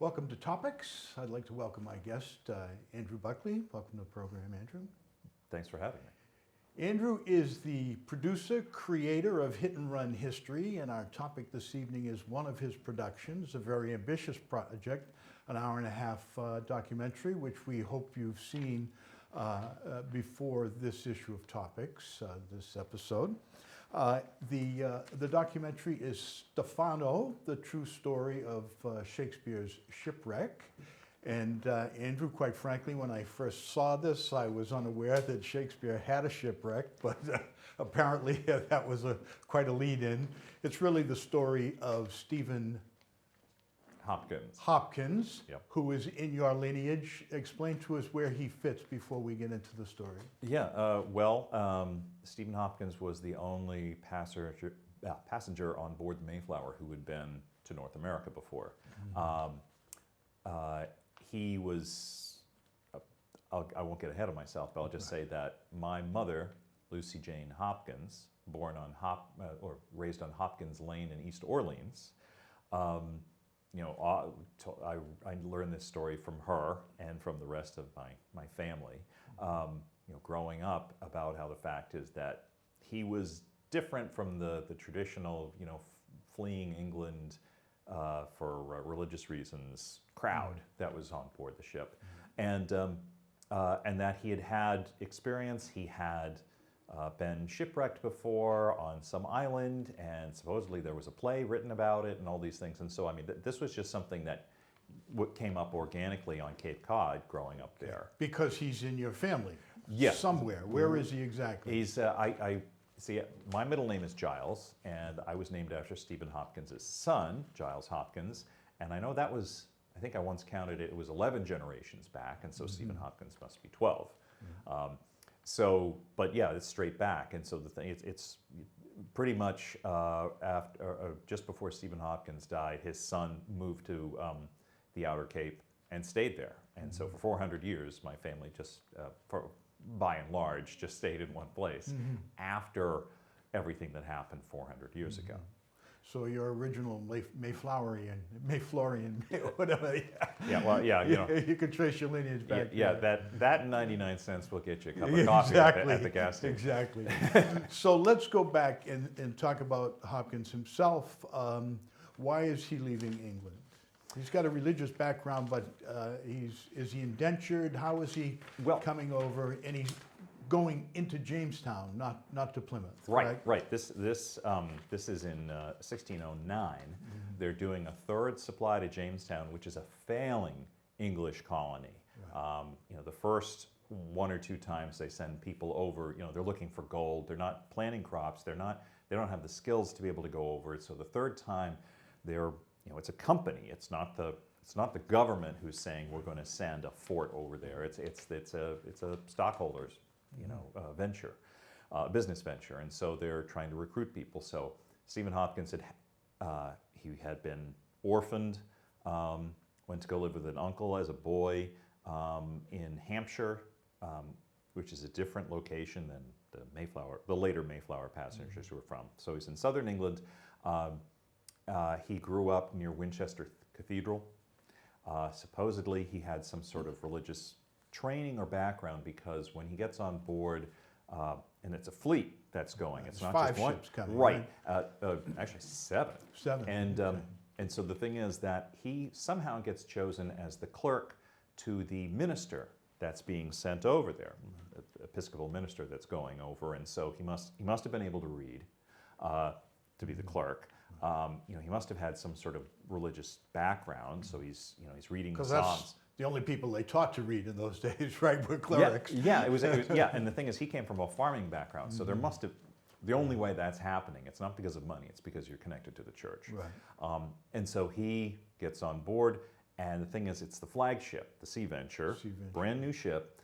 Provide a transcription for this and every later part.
Welcome to Topics. I'd like to welcome my guest, Andrew Buckley. Welcome to the program, Andrew. Thanks for having me. Andrew is the producer, creator of Hit and Run History, and our topic this evening is one of his productions, a very ambitious project, an hour-and-a-half documentary, which we hope you've seen before this issue of Topics, this episode. The documentary is Stephano, the true story of Shakespeare's Shipwreck. And Andrew, quite frankly, when I first saw this, I was unaware that Shakespeare had a shipwreck, but apparently that was quite a lead-in. It's really the story of Stephen Hopkins, Yep. who is in your lineage. Explain to us where he fits before we get into the story. Yeah, Stephen Hopkins was the only passenger on board the Mayflower who had been to North America before. He was, I won't get ahead of myself, but I'll just say that my mother, Lucy Jane Hopkins, born on or raised on Hopkins Lane in East Orleans, I learned this story from her and from the rest of my family, growing up, about how the fact is that he was different from the traditional, fleeing England for religious reasons crowd that was on board the ship, and that he had experience. He had been shipwrecked before on some island, and supposedly there was a play written about it and all these things. And so, I mean, this was just something that came up organically on Cape Cod growing up there. Because he's in your family. Yes. Somewhere. Where is he exactly? He's, see, my middle name is Giles, and I was named after Stephen Hopkins' son, Giles Hopkins. And I know that was, I think I once counted it, it was 11 generations back, and so Stephen Hopkins must be 12. But yeah, it's straight back. And so the thing, it's pretty much after, just before Stephen Hopkins died, his son moved to the Outer Cape and stayed there. And so for 400 years, my family just, by and large, just stayed in one place after everything that happened 400 years ago. So your original Mayflowerian, whatever. Yeah, well, yeah, you can trace your lineage back. Yeah, that and 99 cents will get you a cup of coffee at the gas station. Exactly. So let's go back and talk about Hopkins himself. Why is he leaving England? He's got a religious background, but is he indentured? How is he coming over? And he's going into Jamestown, not to Plymouth. Right. This is in 1609. They're doing a third supply to Jamestown, which is a failing English colony. The first one or two times they send people over, they're looking for gold. They're not planting crops. They don't have the skills to be able to go over it. So the third time, it's a company. It's not the government who's saying we're going to send a fort over there. It's a stockholders, venture, business venture, and so they're trying to recruit people. So Stephen Hopkins had been orphaned, went to go live with an uncle as a boy in Hampshire, which is a different location than the later Mayflower passengers were from. So he's in southern England. He grew up near Winchester Cathedral. Supposedly he had some sort of religious training or background, because when he gets on board, and it's a fleet that's going, it's not 5 just one. ships coming. Right. Actually 7. 7. And so the thing is that he somehow gets chosen as the clerk to the minister that's being sent over there, the Episcopal minister that's going over, and so he must have been able to read to be the clerk. He must have had some sort of religious background, so he's reading the Psalms. That's the only people they taught to read in those days, right? Were clerics. Yeah, it was. And the thing is, he came from a farming background, so there must have. The only way that's happening, it's not because of money; it's because you're connected to the church. Right. And so he gets on board, and the thing is, it's the flagship, the Sea Venture, brand new ship,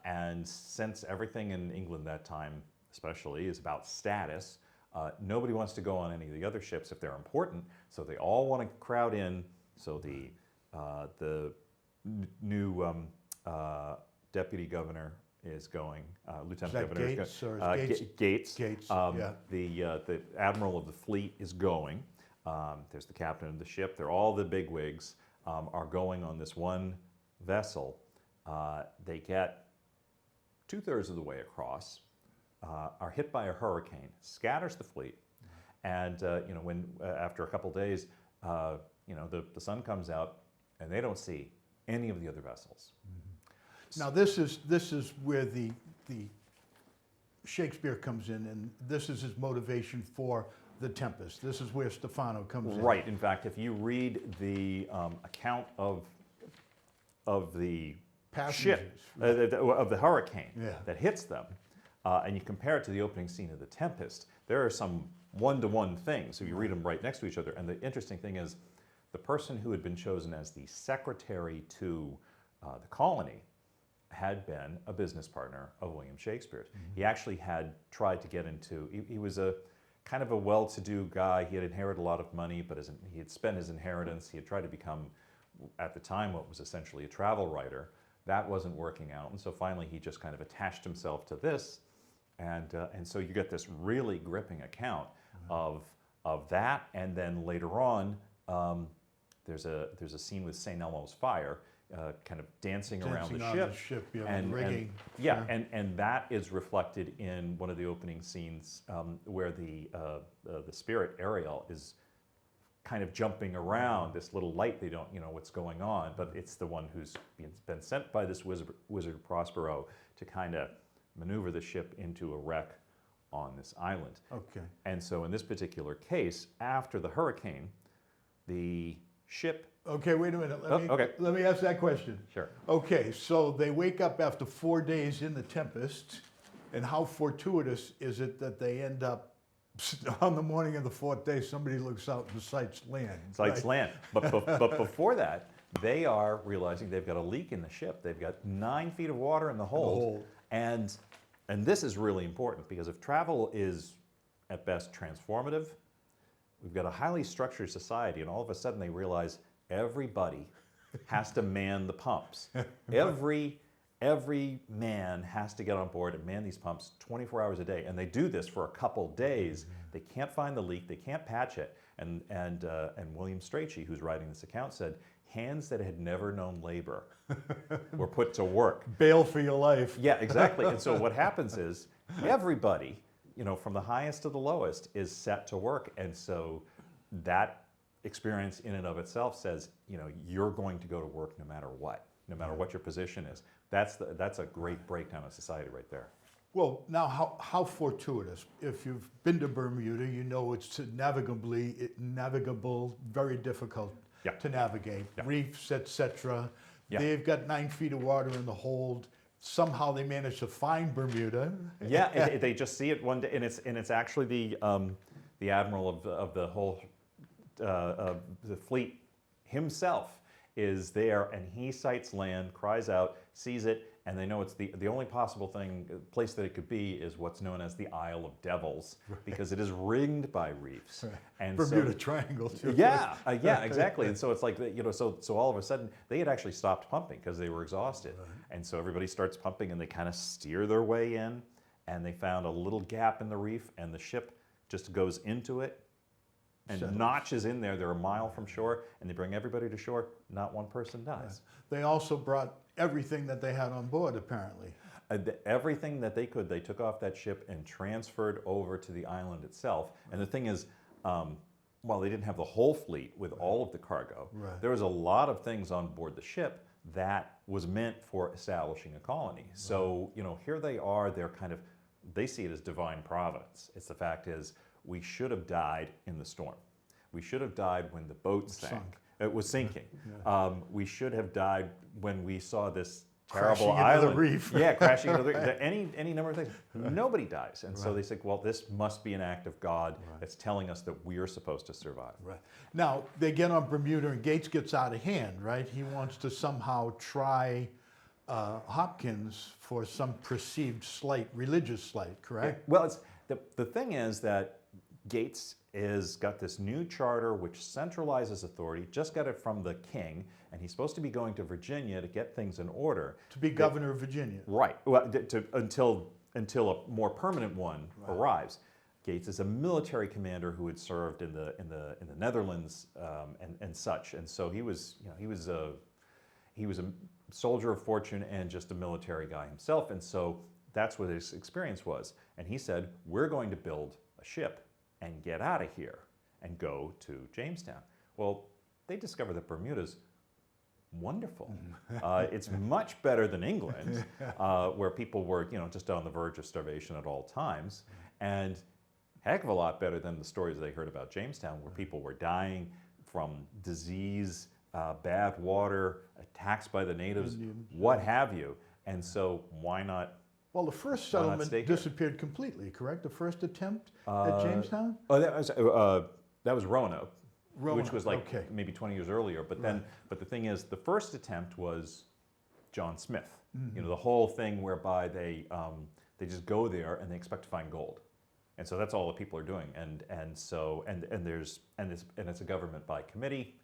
and since everything in England that time, especially, is about status. Nobody wants to go on any of the other ships if they're important, so they all want to crowd in. So the new deputy governor is going, lieutenant governor Gates, is going. Gates. Yeah. The admiral of the fleet is going. There's the captain of the ship. They're all the bigwigs. are going on this one vessel. They get 2/3 of the way across, are hit by a hurricane, scatters the fleet, and when after a couple days, the sun comes out, and they don't see any of the other vessels. Now this is where the Shakespeare comes in, and this is his motivation for The Tempest. This is where Stephano comes in. Right. In fact, if you read the account of the ship, of the hurricane that hits them, and you compare it to the opening scene of The Tempest, there are some one-to-one things. So you read them right next to each other. And the interesting thing is, the person who had been chosen as the secretary to the colony had been a business partner of William Shakespeare's. He actually had tried to get into, he was a kind of a well-to-do guy. He had inherited a lot of money, but he had spent his inheritance. He had tried to become, at the time, what was essentially a travel writer. That wasn't working out, and so finally he just kind of attached himself to this, and so you get this really gripping account of that, and then later on, there's a scene with St. Elmo's fire, kind of dancing around the ship, and rigging. And that is reflected in one of the opening scenes where the spirit Ariel is kind of jumping around this little light. They don't know what's going on, but it's the one who's been sent by this wizard Prospero to kind of maneuver the ship into a wreck on this island. Okay. And so in this particular case, after the hurricane, the ship... Okay, wait a minute. Let me ask that question. Sure. Okay, so they wake up after 4 days in the Tempest, and how fortuitous is it that they end up on the morning of the 4th day, somebody looks out and sights land. Sights land. But before that, they are realizing they've got a leak in the ship. They've got 9 feet of water in the hold. And this is really important, because if travel is, at best, transformative, we've got a highly structured society, and all of a sudden they realize everybody has to man the pumps. Every man has to get on board and man these pumps 24 hours a day, and they do this for a couple days. They can't find the leak, they can't patch it, and William Strachey, who's writing this account, said hands that had never known labor were put to work. Bail for your life. Yeah, exactly. And so what happens is everybody, from the highest to the lowest, is set to work, and so that experience in and of itself says, you're going to go to work no matter what. No matter what your position is. That's a great breakdown of society right there. Well, now how fortuitous. If you've been to Bermuda, you know it's navigable, very difficult to navigate. Reefs, etc. They've got 9 feet of water in the hold. Somehow they managed to find Bermuda. Yeah, they just see it one day, and it's actually the admiral of the whole the fleet himself is there, and he sights land, cries out, sees it, and they know it's the only possible place that it could be is what's known as the Isle of Devils, because it is ringed by reefs. And Bermuda Triangle too. Yeah, exactly. And so it's like, so all of a sudden they had actually stopped pumping because they were exhausted, and so everybody starts pumping, and they kind of steer their way in, and they found a little gap in the reef, and the ship just goes into it and notches in there. They're a mile from shore, and they bring everybody to shore. Not one person dies. They also brought everything that they had on board, apparently. Everything that they could, they took off that ship and transferred over to the island itself. And the thing is, while they didn't have the whole fleet with all of the cargo, there was a lot of things on board the ship that was meant for establishing a colony. So, here they are, they see it as divine providence. The fact is, we should have died in the storm. We should have died when the boat sank. It was sinking. We should have died when we saw this terrible island. Into the reef. Yeah, crashing into the reef. Any number of things. Nobody dies. And so they say, well, this must be an act of God that's telling us that we are supposed to survive. Now, they get on Bermuda, and Gates gets out of hand, right? He wants to somehow try Hopkins for some perceived religious slight, correct? Yeah. Well, the thing is that Gates has got this new charter which centralizes authority, just got it from the king, and he's supposed to be going to Virginia to get things in order. To be governor of Virginia. Right, well, until a more permanent one arrives. Gates is a military commander who had served in the Netherlands and such, and so he was a soldier of fortune and just a military guy himself, and so that's what his experience was. And he said, "We're going to build a ship and get out of here and go to Jamestown." Well, they discovered that Bermuda's wonderful. It's much better than England, where people were, just on the verge of starvation at all times, and heck of a lot better than the stories they heard about Jamestown, where people were dying from disease, bad water, attacks by the natives, what have you. And so why not? Well, the first Why not settlement stay here? disappeared completely, correct? The first attempt at Jamestown? Oh, that was Roanoke. Which Roanoke, was like okay. maybe 20 years earlier. But then, but the thing is, the first attempt was John Smith. The whole thing whereby they just go there and they expect to find gold, and so that's all the people are doing. And it's a government by committee,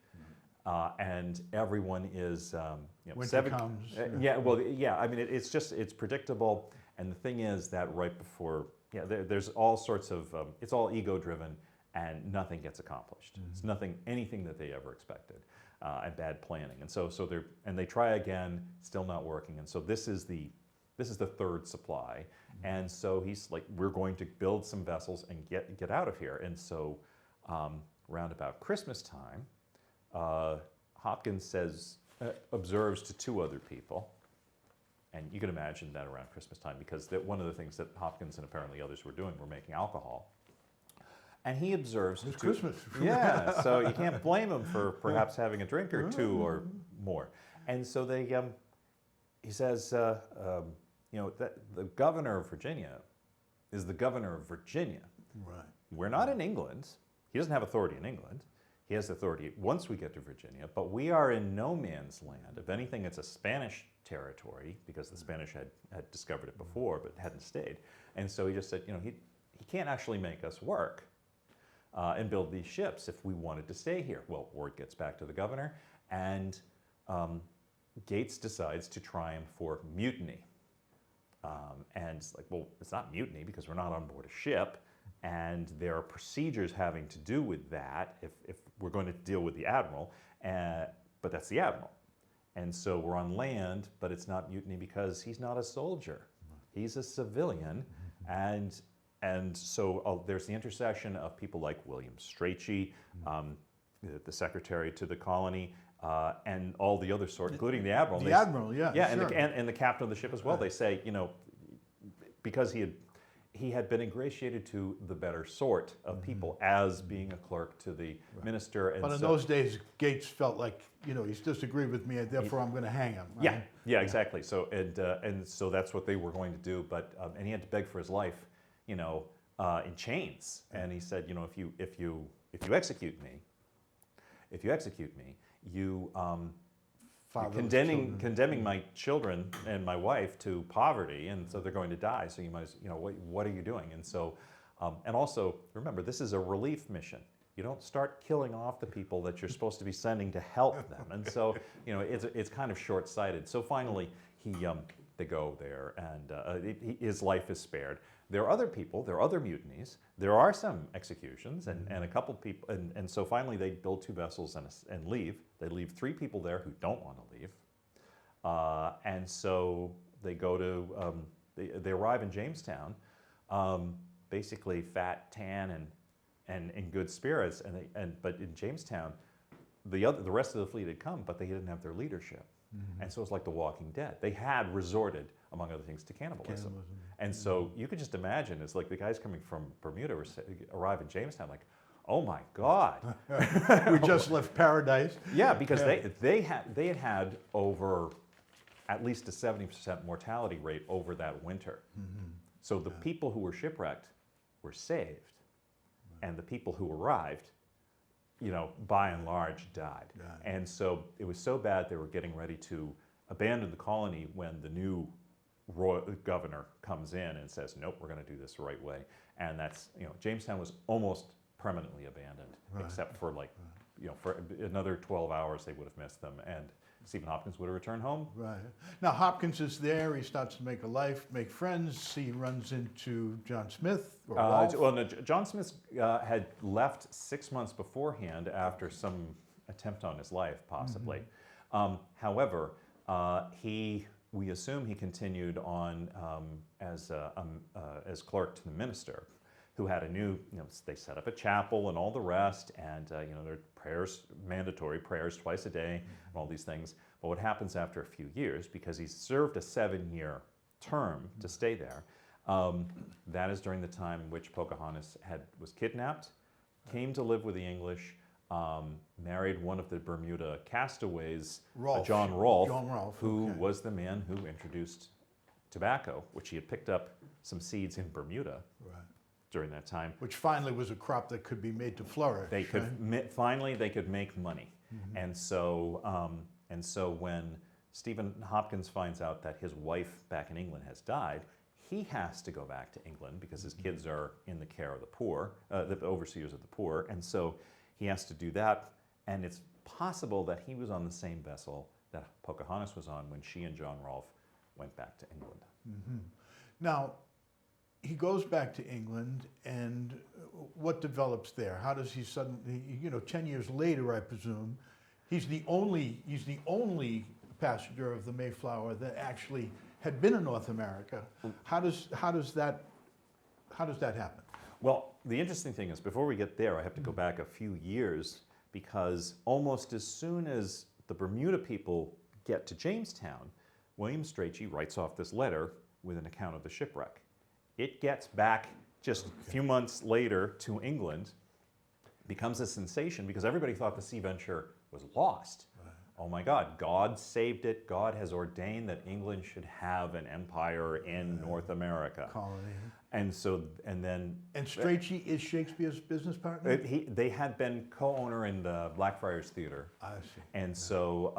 and everyone is Winter comes. I mean, it's predictable. And the thing is that right before, there's all sorts of it's all ego driven. And nothing gets accomplished. It's anything that they ever expected, and bad planning. And so they try again, still not working. And so this is the third supply. And so he's like, we're going to build some vessels and get out of here. And so around about Christmas time, Hopkins observes to two other people. And you can imagine that around Christmas time, because one of the things that Hopkins and apparently others were doing were making alcohol. And he observes It's Christmas. Yeah, so you can't blame him for perhaps having a drink or two or more. And so he says, that the governor of Virginia is the governor of Virginia. Right. We're not in England. He doesn't have authority in England. He has authority once we get to Virginia, but we are in no man's land. If anything, it's a Spanish territory, because the Spanish had discovered it before but hadn't stayed. And so he just said, he can't actually make us work. And build these ships if we wanted to stay here. Well, word gets back to the governor, and Gates decides to try him for mutiny. And it's like, well, it's not mutiny because we're not on board a ship, and there are procedures having to do with that if we're going to deal with the admiral, but that's the admiral. And so we're on land, but it's not mutiny because he's not a soldier. He's a civilian, and so there's the intercession of people like William Strachey, the secretary to the colony, and all the other sort, including the admiral. The admiral, yeah, sure. and the captain of the ship as well. They say, because he had been ingratiated to the better sort of people as being a clerk to the minister. And But in those days, Gates felt like, he's disagreed with me, and therefore I'm going to hang him. Right? Yeah, exactly. So and so that's what they were going to do. But and he had to beg for his life. In chains, and he said, if you execute me, you're condemning my children and my wife to poverty, and so they're going to die. So you might, what are you doing? And so, and also remember, this is a relief mission. You don't start killing off the people that you're supposed to be sending to help them. And so, it's kind of short-sighted. So finally, they go there, and his life is spared. There are other people, there are other mutinies, there are some executions, and a couple people, and so finally they build two vessels and leave. They leave three people there who don't want to leave. And so they go to, they arrive in Jamestown, basically fat, tan, and in good spirits, but in Jamestown, the rest of the fleet had come, but they didn't have their leadership. And so it's like The Walking Dead. They had resorted, among other things, to cannibalism. And so you could just imagine, it's like the guys coming from Bermuda arrive in Jamestown, like, oh my God. We just left paradise. Yeah, because they had over at least a 70% mortality rate over that winter. So the people who were shipwrecked were saved, and the people who arrived, by and large, died. And so it was so bad they were getting ready to abandon the colony when the new governor comes in and says, nope, we're going to do this the right way. And that's, Jamestown was almost permanently abandoned, except for for another 12 hours they would have missed them. And Stephen Hopkins would have returned home. Right. Now Hopkins is there. He starts to make a life, make friends. He runs into John Smith or Rolfe. Well, no, John Smith had left 6 months beforehand after some attempt on his life, possibly. However, we assume he continued on as clerk to the minister, who had a new, they set up a chapel and all the rest, and there are prayers, mandatory prayers twice a day, and all these things. But what happens after a few years, because he's served a 7-year term to stay there, that is during the time in which Pocahontas was kidnapped, came to live with the English, married one of the Bermuda castaways, John Rolfe, who was the man who introduced tobacco, which he had picked up some seeds in Bermuda during that time. Which finally was a crop that could be made to flourish. They could finally they could make money, and so when Stephen Hopkins finds out that his wife back in England has died, he has to go back to England because his kids are in the care of the poor, the overseers of the poor, and so he has to do that. And it's possible that he was on the same vessel that Pocahontas was on when she and John Rolfe went back to England. Now, he goes back to England, and what develops there? How does he suddenly, 10 years later, I presume, he's the only passenger of the Mayflower that actually had been in North America. How does that happen? Well, the interesting thing is, before we get there, I have to go back a few years, because almost as soon as the Bermuda people get to Jamestown, William Strachey writes off this letter with an account of the shipwreck. It gets back just a few months later to England, becomes a sensation because everybody thought the Sea Venture was lost. Oh my God, God saved it. God has ordained that England should have an empire in North America. Colony. And then... And Strachey is Shakespeare's business partner? They had been co-owner in the Blackfriars Theater. I see. And so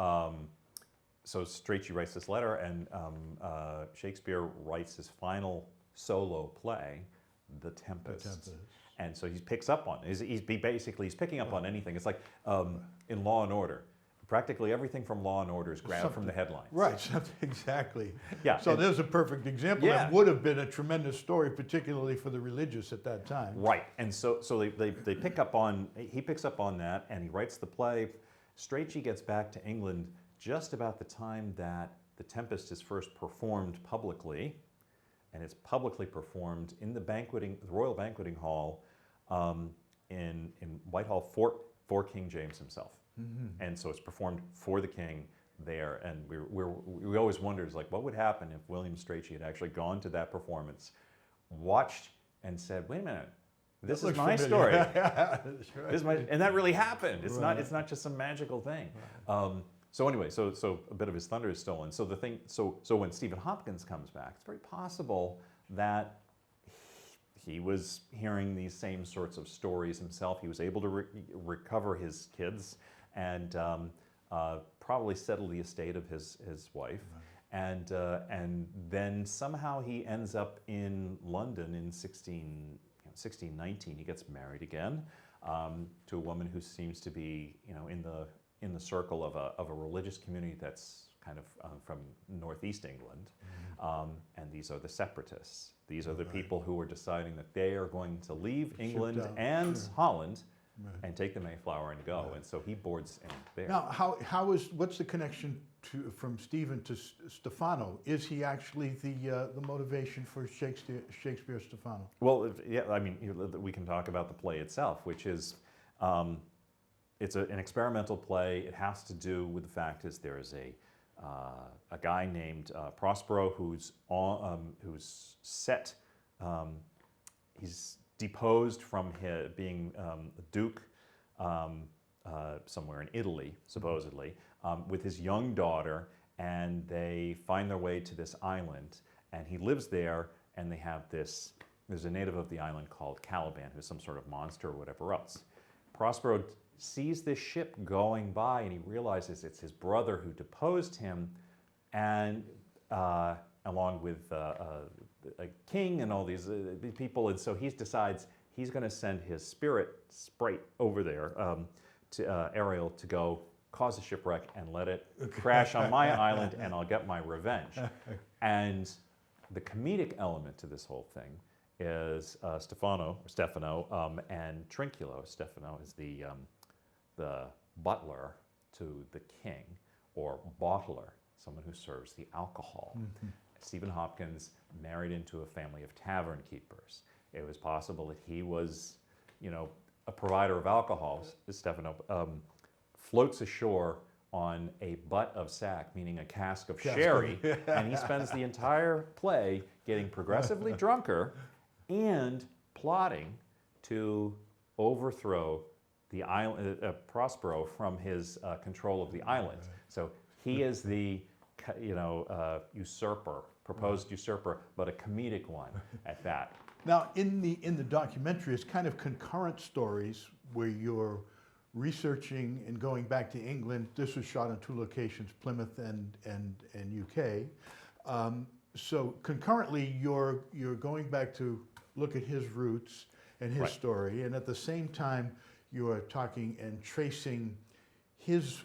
Strachey writes this letter, and Shakespeare writes his final solo play, The Tempest. And so he picks up on it. He's picking up on anything. It's like in Law and Order. Practically everything from Law and Order is grabbed from the headlines. Right, exactly. Yeah. So there's a perfect example. That would have been a tremendous story, particularly for the religious at that time. Right, and so they pick up on, he picks up on that, and he writes the play. Strachey gets back to England just about the time that The Tempest is first performed publicly, and it's publicly performed in the Royal Banqueting Hall in Whitehall for King James himself. And so it's performed for the king there, and we always wondered, like, what would happen if William Strachey had actually gone to that performance, watched, and said, "Wait a minute, this is my story." This is my, and that really happened. It's not just some magical thing. So anyway, so a bit of his thunder is stolen. So when Stephen Hopkins comes back, it's very possible that he was hearing these same sorts of stories himself. He was able to recover his kids and probably settle the estate of his wife. And then somehow he ends up in London in 1619. He gets married again to a woman who seems to be, in the circle of a religious community that's kind of from northeast England. And these are the separatists. These are the people who are deciding that they are going to leave England and Holland and take the Mayflower and go. And so he boards in there. Now, what's the connection from Stephen to Stephano? Is he actually the motivation for Shakespeare's Stephano? Well, yeah, I mean, we can talk about the play itself, which is, it's an experimental play. It has to do with the fact is there is a guy named Prospero who's set. He's deposed from being a duke somewhere in Italy, supposedly, with his young daughter, and they find their way to this island, and he lives there, and they have there's a native of the island called Caliban, who's some sort of monster or whatever else. Prospero sees this ship going by, and he realizes it's his brother who deposed him, and along with a king and all these people, and so he decides he's going to send his sprite over there to Ariel to go cause a shipwreck and let it crash on my island, and I'll get my revenge. And the comedic element to this whole thing is Stephano, and Trinculo. Stephano is the butler to the king, or bottler, someone who serves the alcohol. Stephen Hopkins married into a family of tavern keepers. It was possible that he was, a provider of alcohol. Stephano floats ashore on a butt of sack, meaning a cask of sherry, and he spends the entire play getting progressively drunker and plotting to overthrow the island, Prospero, from his control of the island. So he is the, usurper, proposed usurper, but a comedic one at that. Now, in the documentary, it's kind of concurrent stories where you're researching and going back to England. This was shot in 2 locations, Plymouth and UK. So concurrently, you're going back to look at his roots and his story, and at the same time, you are talking and tracing his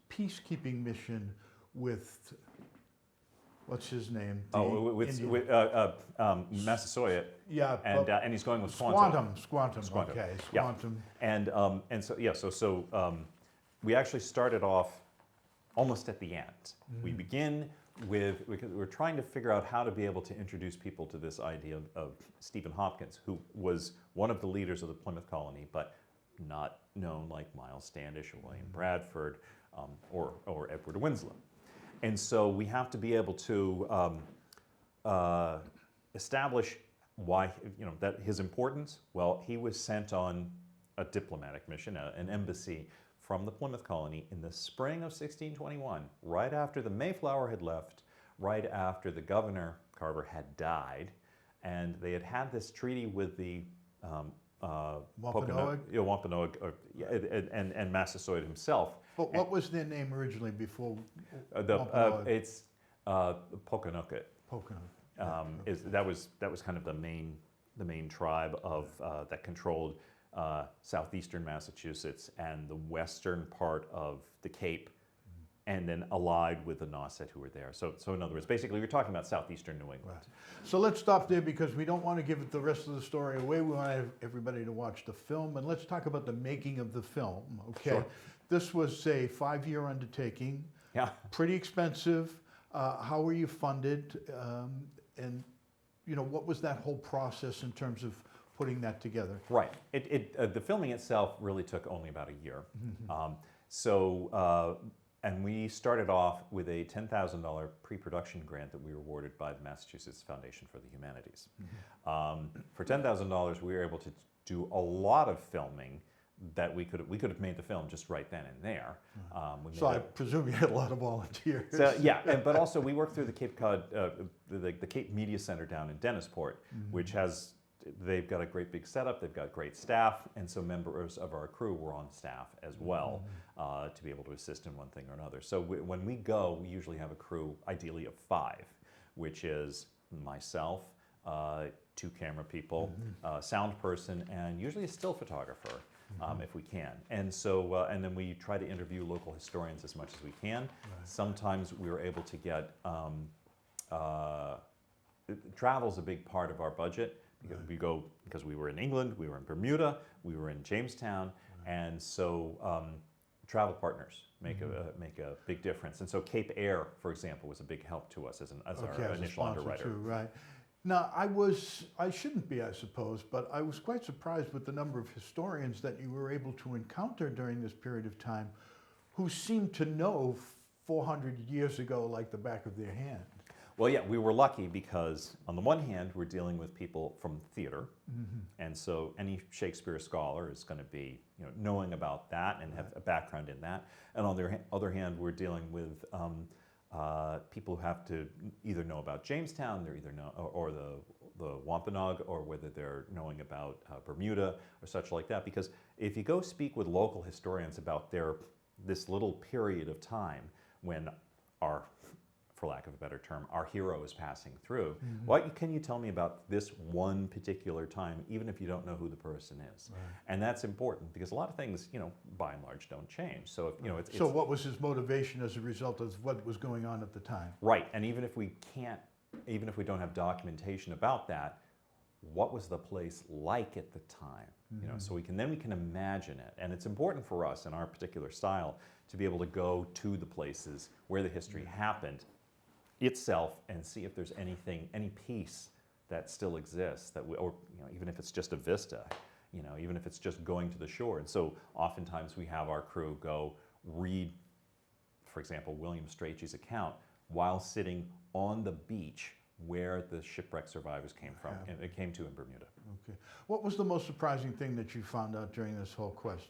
peacekeeping mission with, what's his name? Massasoit. Yeah, and he's going with Squantum. Squantum. Okay, Squantum. Yeah. And so we actually started off almost at the end. We begin with, because we're trying to figure out how to be able to introduce people to this idea of Stephen Hopkins, who was one of the leaders of the Plymouth colony, but not known like Miles Standish or William Bradford or Edward Winslow. And so we have to be able to establish why, that his importance. Well, he was sent on a diplomatic mission, an embassy from the Plymouth colony in the spring of 1621, right after the Mayflower had left, right after the governor, Carver, had died, and they had this treaty with the Wampanoag? Wampanoag, and Massasoit himself. But what was their name originally before Wampanoag? It's Pokanoket. Pokanoket. That was kind of the main tribe of that controlled southeastern Massachusetts and the western part of the Cape, and then allied with the Nauset who were there. So in other words, basically, we're talking about southeastern New England. Right. So let's stop there because we don't want to give the rest of the story away. We want everybody to watch the film, and let's talk about the making of the film. Okay, Sure. This was a 5-year undertaking. Yeah. Pretty expensive. How were you funded? And what was that whole process in terms of putting that together? Right. The filming itself really took only about a year. And we started off with a $10,000 pre-production grant that we were awarded by the Massachusetts Foundation for the Humanities. For $10,000, we were able to do a lot of filming that we could have made the film just right then and there. So I presume you had a lot of volunteers. So, yeah, but also we worked through the Cape Cod, the Cape Media Center down in Dennisport, which they've got a great big setup, they've got great staff, and so members of our crew were on staff as well to be able to assist in one thing or another. So when we go, we usually have a crew, ideally of 5, which is myself, 2 camera people, sound person, and usually a still photographer. If we can. And so, and then we try to interview local historians as much as we can. Right. Sometimes we were able to get, travel's a big part of our budget because because we were in England, we were in Bermuda, we were in Jamestown, and so travel partners make a big difference. And so Cape Air, for example, was a big help to us as our initial underwriter. Too, right. Now, I shouldn't be, I suppose, but I was quite surprised with the number of historians that you were able to encounter during this period of time who seemed to know 400 years ago like the back of their hand. Well, yeah, we were lucky because on the one hand, we're dealing with people from theater, and so any Shakespeare scholar is going to be knowing about that and have a background in that. And on the other hand, we're dealing with people who have to either know about Jamestown, they're either or the Wampanoag, or whether they're knowing about Bermuda or such like that. Because if you go speak with local historians about this little period of time when for lack of a better term, our hero is passing through. What can you tell me about this one particular time, even if you don't know who the person is? Right. And that's important because a lot of things, by and large, don't change. So, it's So what was his motivation as a result of what was going on at the time? right. And even if we don't have documentation about that, what was the place like at the time? So we can imagine it. And it's important for us in our particular style to be able to go to the places where the history happened itself and see if there's any piece that still exists or even if it's just a vista, even if it's just going to the shore. And so oftentimes we have our crew go read, for example, William Strachey's account while sitting on the beach where the shipwreck survivors came from, and it came to in Bermuda. Okay. What was the most surprising thing that you found out during this whole quest?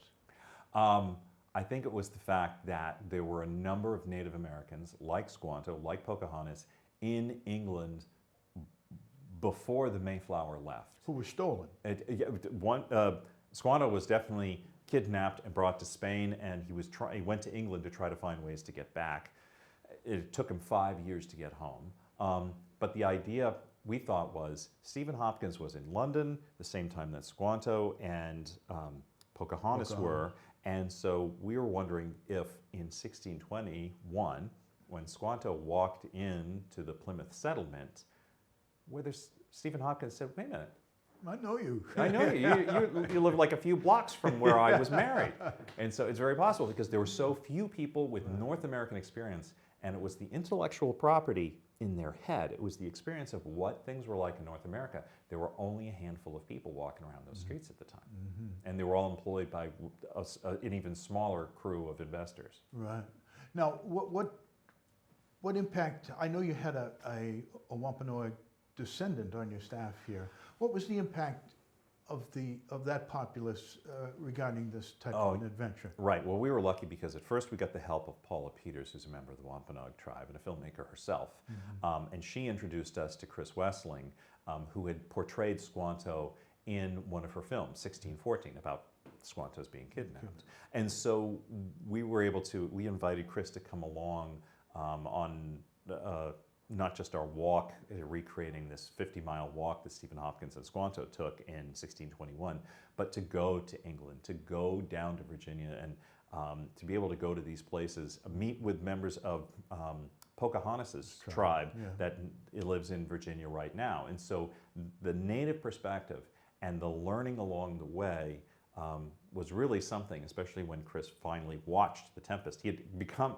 I think it was the fact that there were a number of Native Americans, like Squanto, like Pocahontas, in England before the Mayflower left. Who was stolen? Squanto was definitely kidnapped and brought to Spain, and he went to England to try to find ways to get back. It took him 5 years to get home. But the idea, we thought, was Stephen Hopkins was in London the same time that Squanto and Pocahontas were. And so we were wondering if in 1621, when Squanto walked into the Plymouth settlement, whether Stephen Hopkins said, wait a minute, I know you. I know you. You live like a few blocks from where I was married. And so it's very possible because there were so few people with North American experience, and it was the intellectual property in their head. It was the experience of what things were like in North America. There were only a handful of people walking around those streets at the time. And they were all employed by an even smaller crew of investors. Right. Now, what impact, I know you had a Wampanoag descendant on your staff here. What was the impact of that populace regarding this type of an adventure? Right. Well, we were lucky because at first we got the help of Paula Peters, who's a member of the Wampanoag tribe and a filmmaker herself. And she introduced us to Chris Wessling, who had portrayed Squanto in one of her films, 1614, about Squantos being kidnapped. And so we invited Chris to come along on not just our walk, recreating this 50-mile walk that Stephen Hopkins and Squanto took in 1621, but to go to England, to go down to Virginia, and to be able to go to these places, meet with members of Pocahontas's tribe that lives in Virginia right now. And so the native perspective and the learning along the way was really something, especially when Chris finally watched The Tempest. He had become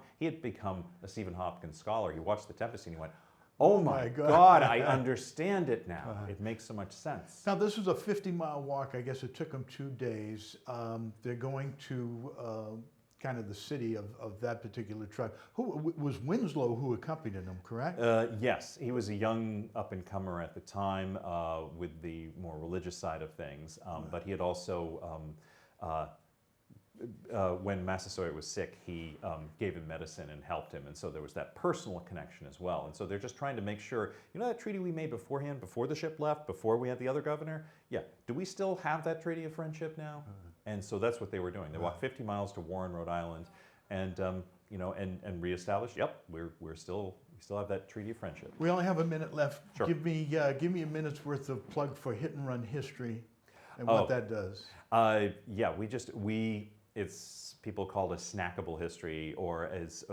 a Stephen Hopkins scholar. He watched The Tempest and he went, oh my God, I understand it now. It makes so much sense. Now, this was a 50-mile walk. I guess it took them 2 days. They're going to kind of the city of that particular tribe. Who was Winslow who accompanied them, correct? Yes, he was a young up-and-comer at the time with the more religious side of things, but he had also, when Massasoit was sick, he gave him medicine and helped him, and so there was that personal connection as well. And so they're just trying to make sure, that treaty we made beforehand, before the ship left, before we had the other governor? Yeah, do we still have that treaty of friendship now? And so that's what they were doing. They walked 50 miles to Warren, Rhode Island, and and reestablished. Yep, we still have that treaty of friendship. We only have a minute left. Sure. Give me a minute's worth of plug for Hit and Run History, and what that does. Yeah, it's people called a snackable history, or as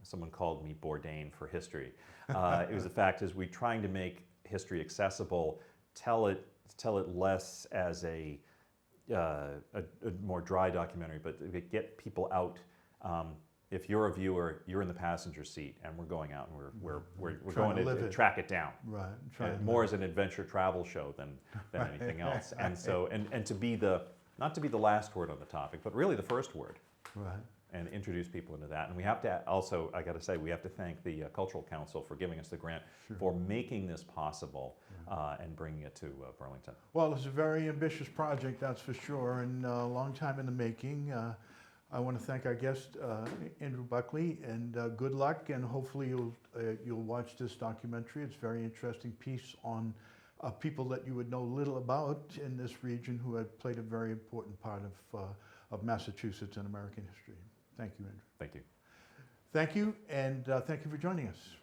someone called me Bourdain for history. It was the fact is we're trying to make history accessible, tell it less as a more dry documentary, but get people out. If you're a viewer, you're in the passenger seat, and we're going out and we're going to track it down. Right. More as an adventure travel show than anything else. And so and to be not to be the last word on the topic, but really the first word. Right. And introduce people into that. And we have to also, I got to say, we have to thank the Cultural Council for giving us the grant for making this possible and bringing it to Burlington. Well, it's a very ambitious project, that's for sure, and a long time in the making. I want to thank our guest, Andrew Buckley, and good luck, and hopefully you'll watch this documentary. It's a very interesting piece on people that you would know little about in this region who had played a very important part of Massachusetts and American history. Thank you, Andrew. Thank you. Thank you, and thank you for joining us.